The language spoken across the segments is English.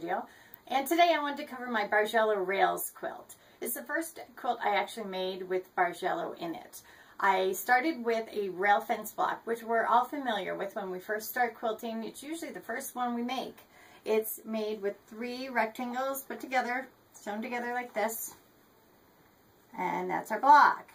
Studio, and today I wanted to cover my Bargello Rails quilt. It's the first quilt I actually made with Bargello in it. I started with a rail fence block, which we're all familiar with when we first start quilting. It's usually the first one we make. It's made with 3 rectangles put together, sewn together like this, and that's our block.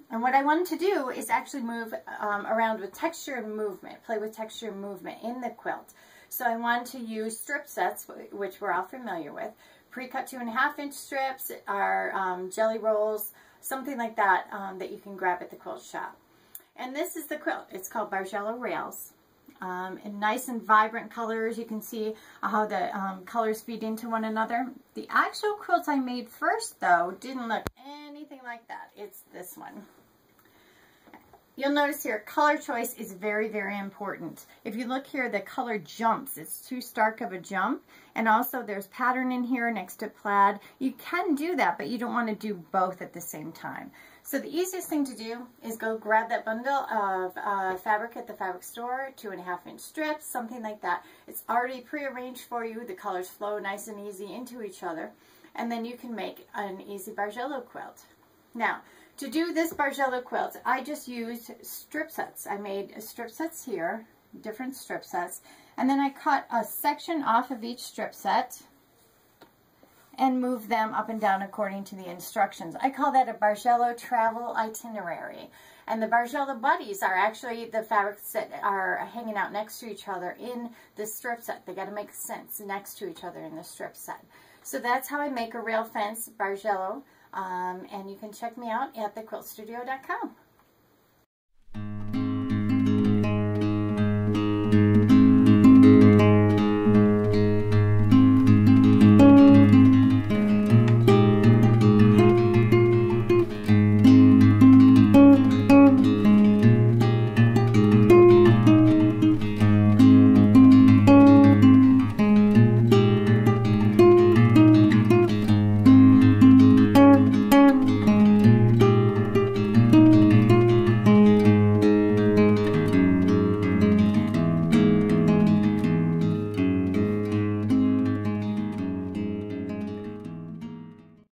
And what I wanted to do is actually move around with texture and movement, play with texture and movement in the quilt. So I wanted to use strip sets, which we're all familiar with, pre-cut 2.5-inch strips, our jelly rolls, something like that that you can grab at the Quilt Shop. And this is the quilt. It's called Bargello Rails. In nice and vibrant colors. You can see how the colors feed into one another. The actual quilt I made first, though, didn't look anything like that. It's this one. You'll notice here, color choice is very, very important. If you look here, the color jumps. It's too stark of a jump. And also there's pattern in here next to plaid. You can do that, but you don't want to do both at the same time. So the easiest thing to do is go grab that bundle of fabric at the fabric store, 2.5-inch strips, something like that. It's already prearranged for you. The colors flow nice and easy into each other. And then you can make an easy Bargello quilt. Now, to do this Bargello quilt, I just used strip sets. I made strip sets here, different strip sets, and then I cut a section off of each strip set and moved them up and down according to the instructions. I call that a Bargello travel itinerary. And the Bargello buddies are actually the fabrics that are hanging out next to each other in the strip set. They got to make sense next to each other in the strip set. So that's how I make a rail fence Bargello. And you can check me out at thequiltstudio.com.